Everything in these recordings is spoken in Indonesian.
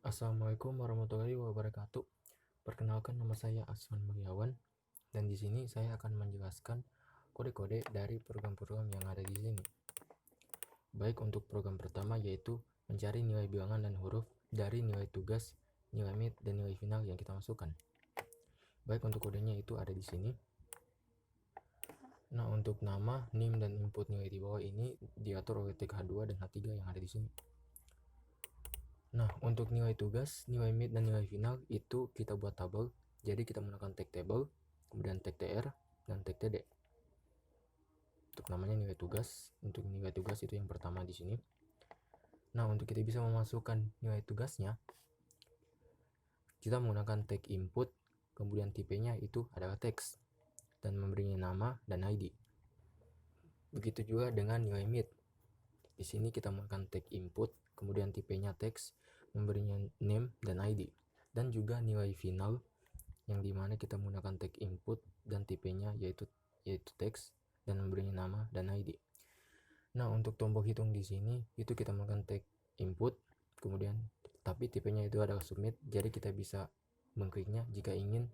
Assalamualaikum warahmatullahi wabarakatuh. Perkenalkan, nama saya Aswan Mulyawan, dan di sini saya akan menjelaskan kode-kode dari program-program yang ada di sini. Baik, untuk program pertama yaitu mencari nilai bilangan dan huruf dari nilai tugas, nilai mid, dan nilai final yang kita masukkan. Baik, untuk kodenya itu ada di sini. Nah, untuk nama, NIM, dan input nilai di bawah ini diatur oleh tag H2 dan H3 yang ada di sini. Nah, untuk nilai tugas, nilai mid, dan nilai final itu kita buat tabel. Jadi kita menggunakan tag table, kemudian tag tr, dan tag td. Untuk namanya nilai tugas, untuk nilai tugas itu yang pertama di sini. Nah, untuk kita bisa memasukkan nilai tugasnya, kita menggunakan tag input, kemudian tipenya itu adalah teks, dan memberinya nama dan ID. Begitu juga dengan nilai mid. Di sini kita menggunakan tag input, kemudian tipenya teks, memberinya name dan ID. Dan juga nilai final, yang dimana kita menggunakan tag input dan tipenya yaitu teks, dan memberinya nama dan ID. Nah, untuk tombol hitung di sini itu kita menggunakan tag input, kemudian tapi tipenya itu adalah submit, jadi kita bisa mengkliknya jika ingin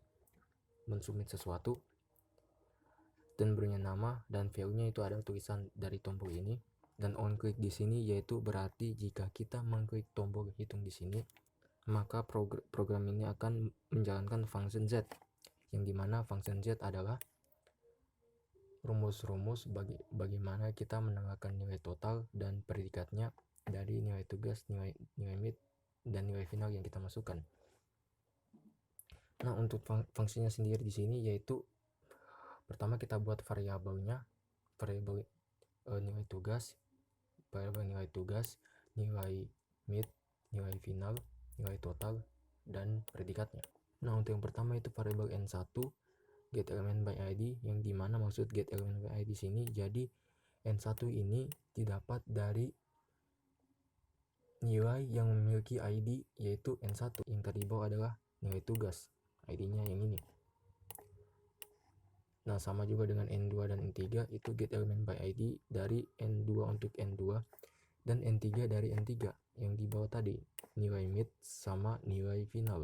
mensubmit sesuatu, dan berinya nama dan value-nya itu ada tulisan dari tombol ini. Dan on click di sini yaitu berarti jika kita mengklik tombol hitung di sini, maka program ini akan menjalankan function Z, yang dimana function Z adalah rumus-rumus bagaimana kita menambahkan nilai total dan predikatnya dari nilai tugas, nilai mid, dan nilai final yang kita masukkan. Nah, untuk fungsinya sendiri di sini yaitu pertama kita buat variabelnya, variabel nilai tugas, nilai mid, nilai final, nilai total, dan predikatnya. Nah, untuk yang pertama itu variabel n1 get element by id, yang dimana maksud get element by id sini, jadi n1 ini didapat dari nilai yang memiliki id yaitu n1, yang tadi bawah adalah nilai tugas, id-nya yang ini. Nah, sama juga dengan n2 dan n3 itu get element by id dari n2 untuk n2 dan n3 dari n3 yang di bawah tadi, nilai mid sama nilai final.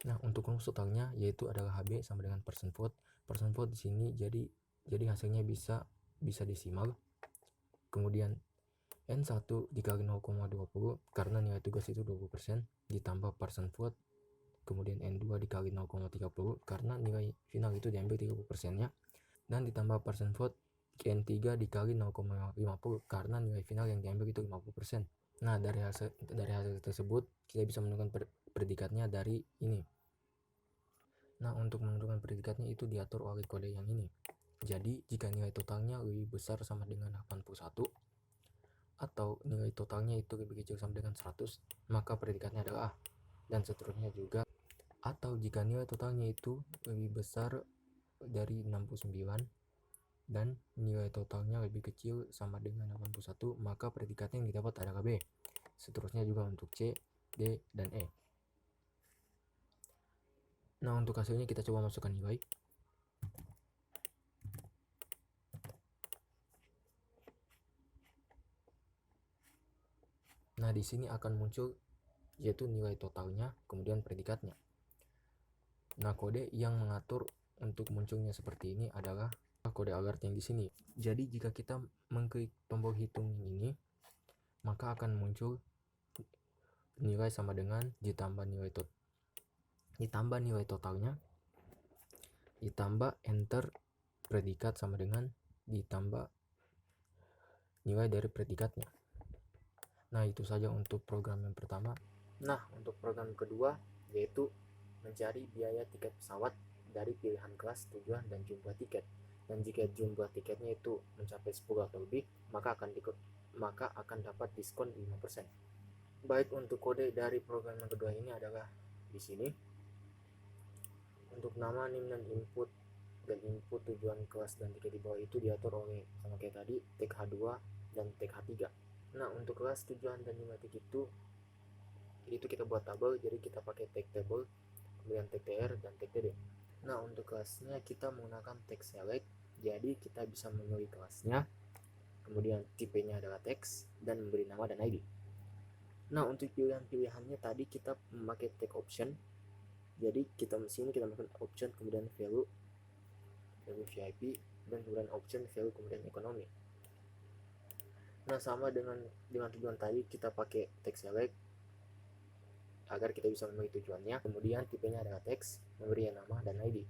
Nah, untuk rumus totalnya yaitu adalah HB sama dengan percent vote. Percent vote di sini jadi hasilnya bisa desimal. Kemudian N1 dikali 0,20 karena nilai tugas itu 20% ditambah percent vote. Kemudian N2 dikali 0,30 karena nilai final itu diambil 30%-nya, dan ditambah percent vote N3 dikali 0,50 karena nilai final yang diambil itu 50%. Nah, dari hasil tersebut kita bisa menentukan predikatnya dari ini. Nah, untuk menentukan predikatnya itu diatur oleh kode yang ini. Jadi, jika nilai totalnya lebih besar sama dengan 81 atau nilai totalnya itu lebih kecil sama dengan 100, maka predikatnya adalah A. Dan seterusnya juga. Atau jika nilai totalnya itu lebih besar dari 69 dan nilai totalnya lebih kecil sama dengan 81, maka predikatnya yang didapat adalah B. Seterusnya juga untuk C, D, dan E. Nah, untuk hasilnya kita coba masukkan nilai. Nah, di sini akan muncul yaitu nilai totalnya, kemudian predikatnya. Nah, kode yang mengatur untuk munculnya seperti ini adalah kode alert yang di sini. Jadi, jika kita mengklik tombol hitung ini, maka akan muncul nilai sama dengan ditambah nilai totalnya, ditambah enter predikat sama dengan ditambah nilai dari predikatnya. Nah, itu saja untuk program yang pertama. Nah, untuk program kedua yaitu mencari biaya tiket pesawat dari pilihan kelas, tujuan, dan jumlah tiket. Dan jika jumlah tiketnya itu mencapai 10 atau lebih, maka akan dapat diskon 5%. Baik, untuk kode dari program yang kedua ini adalah di sini. Untuk nama, NIM, dan input tujuan kelas dan tiket di bawah itu diatur oleh sama kayak tadi tag H2 dan tag H3. Nah, untuk kelas, tujuan, dan nilai tiket itu kita buat tabel, jadi kita pakai tag table, kemudian tag tr, dan tag td. Nah, untuk kelasnya kita menggunakan tag select, jadi kita bisa memilih kelasnya, kemudian tipenya adalah teks, dan memberi nama dan ID. Nah, untuk pilihan-pilihannya tadi kita memakai take option. Jadi kita sini kita masukkan option, kemudian value VIP, dan kemudian option value, kemudian ekonomi. Nah, sama dengan tujuan tadi, kita pakai text select agar kita bisa memilih tujuannya. Kemudian tipenya adalah teks, memberi nama dan ID.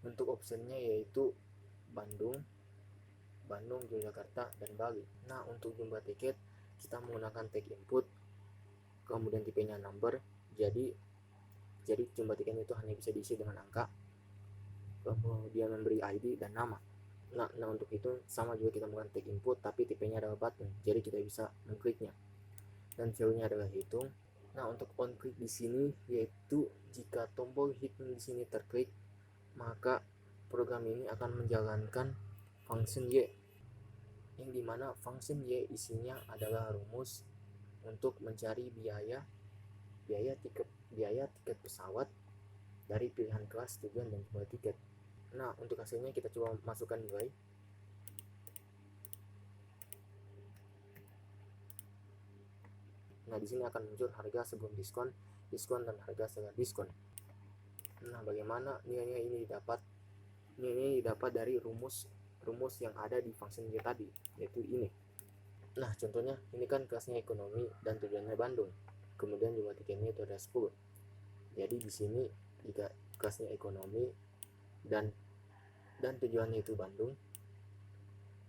Untuk optionnya yaitu Bandung, Yogyakarta, dan Bali. Nah, untuk jumlah tiket kita menggunakan tag input, kemudian tipenya number. Jadi jumlah tiket itu hanya bisa diisi dengan angka, kemudian memberi ID dan nama. Nah, untuk itu sama juga kita menggunakan tag input, tapi tipenya adalah button, jadi kita bisa mengkliknya. Dan value-nya adalah hitung. Nah, untuk on click di sini yaitu jika tombol hitung di sini terklik, maka program ini akan menjalankan function Y, yang dimana function Y isinya adalah rumus untuk mencari biaya tiket pesawat dari pilihan kelas, tujuan, dan jumlah tiket. Nah, untuk hasilnya kita coba masukkan nilai. Nah, di sini akan muncul harga sebelum diskon, dan harga setelah diskon. Nah, bagaimana nilai-nilai ini didapat? Nilai didapat dari rumus yang ada di function Y tadi, yaitu ini. Nah, contohnya ini kan kelasnya ekonomi dan tujuannya Bandung. Kemudian jumlah tiketnya itu ada 10. Jadi di sini jika kelasnya ekonomi dan tujuannya itu Bandung,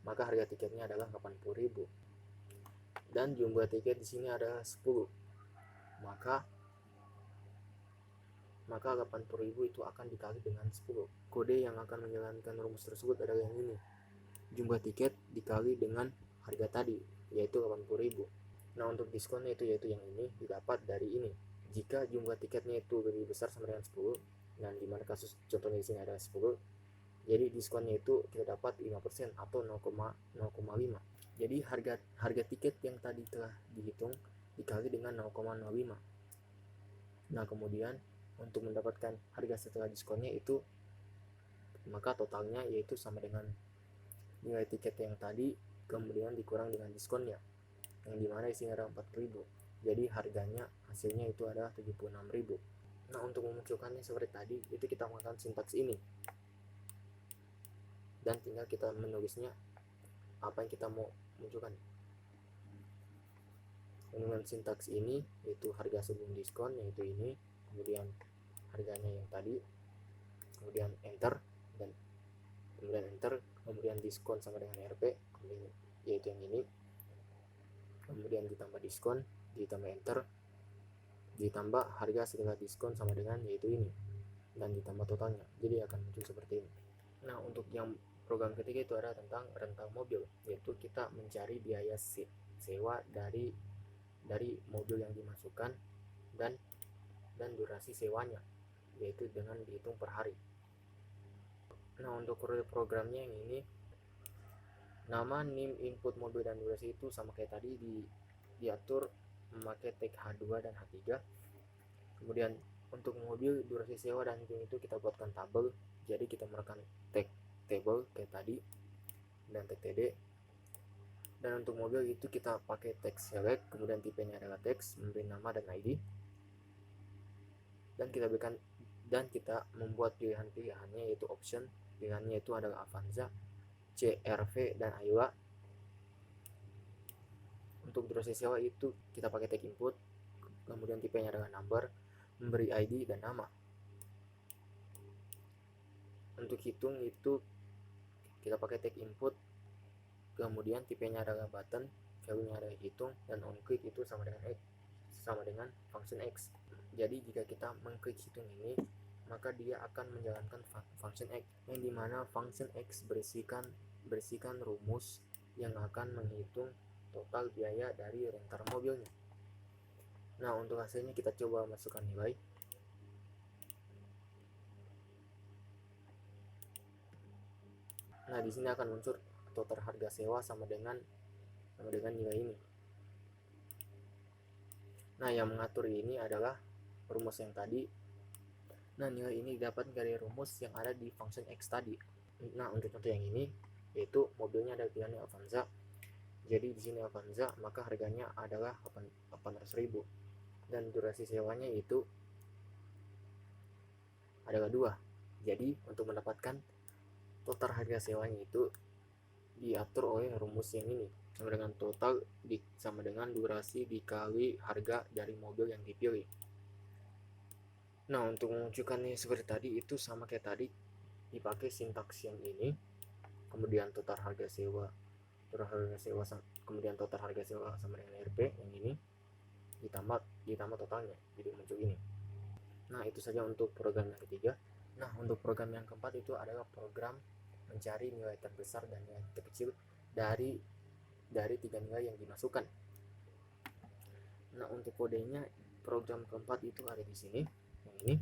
maka harga tiketnya adalah 80.000. Dan jumlah tiket di sini adalah 10. Maka 80.000 itu akan dikali dengan 10. Kode yang akan menjalankan rumus tersebut adalah yang ini. Jumlah tiket dikali dengan harga tadi, yaitu 80.000. Nah, untuk diskonnya yaitu yang ini didapat dari ini. Jika jumlah tiketnya itu lebih besar sama dengan 10, dan dimana kasus contohnya di sini ada 10, jadi diskonnya itu kita dapat 5% atau 0,05. Jadi harga tiket yang tadi telah dihitung dikali dengan 0,05. Nah, kemudian untuk mendapatkan harga setelah diskonnya itu, maka totalnya yaitu sama dengan nilai tiket yang tadi kemudian dikurang dengan diskonnya, yang dimana isinya ada 4.000. Jadi harganya hasilnya itu adalah 76.000. Nah, untuk memunculkannya seperti tadi itu kita menggunakan sintaks ini, dan tinggal kita menulisnya apa yang kita mau munculkan. Dengan sintaks ini yaitu harga sebelum diskon, yaitu ini, kemudian harganya yang tadi, kemudian enter, dan kemudian enter, kemudian diskon sama dengan RP, kemudian yaitu yang ini, kemudian ditambah diskon, ditambah enter, ditambah harga setelah diskon sama dengan yaitu ini, dan ditambah totalnya. Jadi akan muncul seperti ini. Nah, untuk yang program ketiga itu ada tentang rental mobil, yaitu kita mencari biaya sewa dari mobil yang dimasukkan dan durasi sewanya, yaitu dengan dihitung per hari. Nah, untuk programnya yang ini, nama, NIM, input mobil, dan durasi itu sama kayak tadi, diatur memakai tag H2 dan H3. Kemudian untuk mobil, durasi sewa, dan hitung itu kita buatkan tabel. Jadi kita menggunakan tag table kayak tadi dan tag TD. Dan untuk mobil itu kita pakai text select, kemudian tipenya adalah teks, memberi nama dan ID. Dan kita membuat pilihan-pilihannya yaitu option. Pilihannya itu adalah Avanza, CR-V, dan Ayla. Untuk durasi sewa itu kita pakai tag input, kemudian tipenya adalah number, memberi ID dan nama. Untuk hitung itu kita pakai tag input, kemudian tipenya adalah button, value-nya adalah hitung, dan on click itu sama dengan function X. Jadi jika kita mengklik hitung ini, maka dia akan menjalankan function X, yang dimana function X berisikan rumus yang akan menghitung total biaya dari rental mobilnya. Nah, untuk hasilnya kita coba masukkan nilai. Nah, di sini akan muncul total harga sewa sama dengan nilai ini. Nah, yang mengatur ini adalah rumus yang tadi. Nah, nilai ini dapat dari rumus yang ada di function X tadi. Nah, untuk contoh yang ini, yaitu mobilnya ada pilihannya Avanza, Jadi di sini Avanza, maka harganya adalah 800.000 dan durasi sewanya itu adalah 2. Jadi untuk mendapatkan total harga sewanya itu diatur oleh rumus yang ini, sama dengan total sama dengan durasi dikali harga dari mobil yang dipilih. Nah, untuk menunjukkannya seperti tadi itu sama kayak tadi, dipakai sintaks yang ini, kemudian total harga sewa, kemudian total harga sewa sama dengan RP yang ini ditambah totalnya, jadi muncul ini. Nah, itu saja untuk program yang ketiga. Nah, untuk program yang keempat itu adalah program mencari nilai terbesar dan nilai terkecil dari 3 nilai yang dimasukkan. Nah, untuk kodenya program keempat itu ada di sini, yang ini.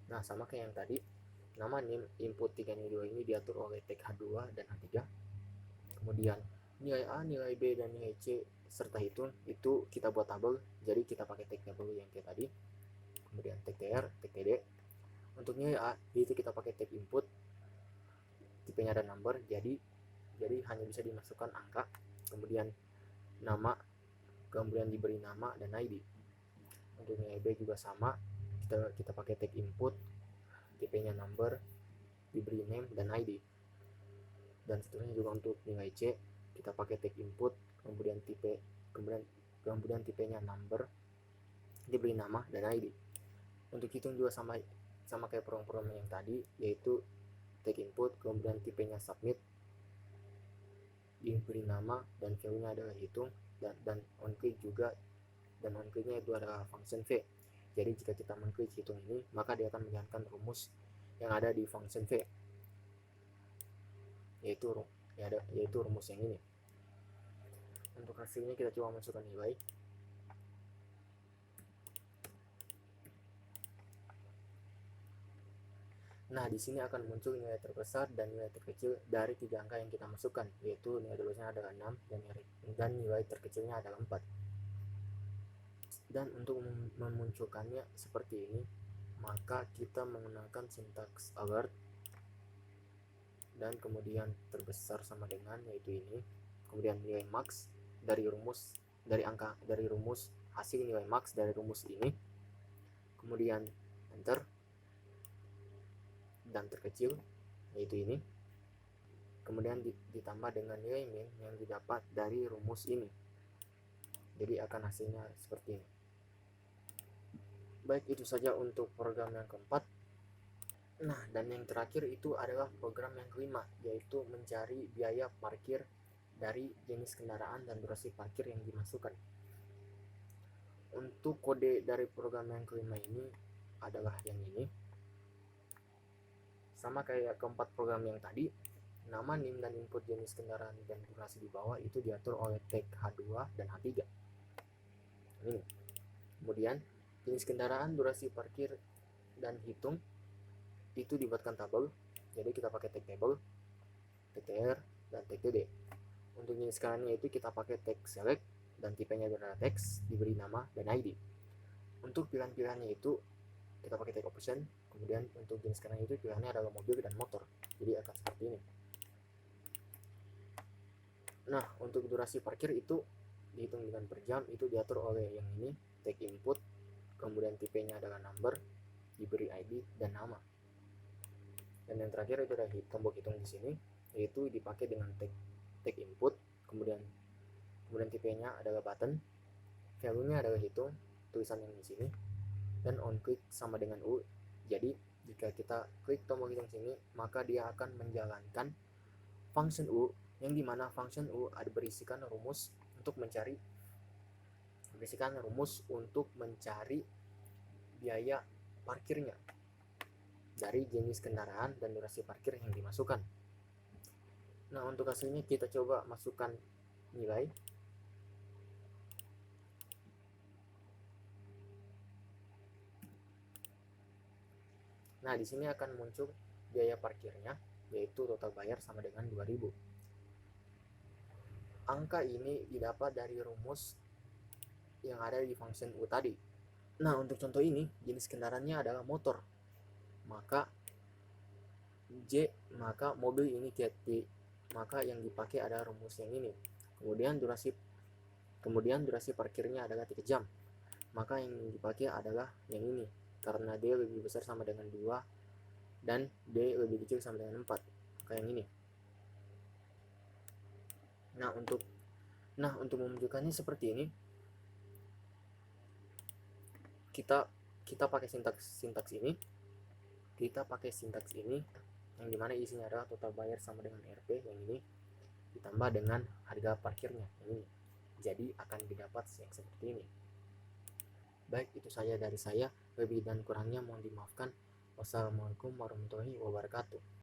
Nah, sama kayak yang tadi, nama input 3 nilai ini diatur oleh tag H2 dan H3. Kemudian nilai A, nilai B, dan nilai C serta hitung itu kita buat tabel, jadi kita pakai tag tabel yang kayak tadi. Kemudian tag TR, tag TD. Untuk nilai A itu kita pakai tag input, tipenya ada number, jadi hanya bisa dimasukkan angka, kemudian nama, kemudian diberi nama dan ID. Untuk nilai B juga sama, kita pakai tag input, tipenya number, diberi name dan ID. Dan seterusnya juga untuk nilai C, kita pakai tag input, kemudian tipenya number, diberi nama dan ID. Untuk hitung juga sama kayak program yang tadi, yaitu tag input, kemudian tipenya submit, diberi nama dan value-nya adalah hitung, dan on click juga, dan on click-nya itu adalah function V. Jadi jika kita mengklik hitung ini, maka dia akan menjalankan rumus yang ada di function V, yaitu rumus yang ini. Untuk hasilnya kita coba masukkan nilai. Nah, di sini akan muncul nilai terbesar dan nilai terkecil dari 3 angka yang kita masukkan, yaitu nilai terbesarnya adalah 6 dan nilai terkecilnya adalah 4. Dan untuk memunculkannya seperti ini, maka kita menggunakan sintaks alert, dan kemudian terbesar sama dengan, yaitu ini, kemudian nilai max dari rumus hasil nilai max dari rumus ini, kemudian enter, dan terkecil, yaitu ini, kemudian ditambah dengan nilai min yang didapat dari rumus ini. Jadi akan hasilnya seperti ini. Baik, itu saja untuk program yang keempat. Nah, dan yang terakhir itu adalah program yang kelima, yaitu mencari biaya parkir dari jenis kendaraan dan durasi parkir yang dimasukkan. Untuk kode dari program yang kelima ini adalah yang ini. Sama kayak keempat program yang tadi, nama, NIM, dan input jenis kendaraan dan durasi di bawah itu diatur oleh tag H2 dan H3. Ini. Kemudian jenis kendaraan, durasi parkir, dan hitung itu dibuatkan tabel. Jadi kita pakai tag table, tag tr, dan tag td. Untuk jenis kendaraan itu kita pakai tag select dan tipenya adalah text, diberi nama dan ID. Untuk pilihan-pilihannya itu kita pakai tag option. Kemudian untuk jenis kendaraan itu pilihannya adalah mobil dan motor, jadi akan seperti ini. Nah, untuk durasi parkir itu dihitung dengan per jam, itu diatur oleh yang ini, tag input, kemudian tipenya adalah number, diberi ID dan nama. Dan yang terakhir itu ada tombol hitung di sini, yaitu dipakai dengan tag input, kemudian tipenya adalah button, value-nya adalah hitung, tulisan yang di sini, dan on click sama dengan U. Jadi jika kita klik tombol hitung sini, maka dia akan menjalankan function U, yang dimana function U ada berisikan rumus untuk mencari biaya parkirnya dari jenis kendaraan dan durasi parkir yang dimasukkan. Nah, untuk hasilnya kita coba masukkan nilai. Nah, di sini akan muncul biaya parkirnya, yaitu total bayar sama dengan 2000. Angka ini didapat dari rumus yang ada di function U tadi. Nah, untuk contoh ini, jenis kendaraannya adalah motor. Maka mobil ini maka yang dipakai adalah rumus yang ini. Kemudian durasi parkirnya adalah 3 jam, maka yang dipakai adalah yang ini, karena D lebih besar sama dengan 2 dan D lebih kecil sama dengan 4, maka yang ini. Nah untuk menunjukkannya seperti ini, kita pakai sintaks ini, yang dimana isinya adalah total bayar sama dengan RP yang ini, ditambah dengan harga parkirnya yang ini, jadi akan didapat yang seperti ini. Baik, itu saja dari saya, lebih dan kurangnya mohon dimaafkan. Wassalamualaikum warahmatullahi wabarakatuh.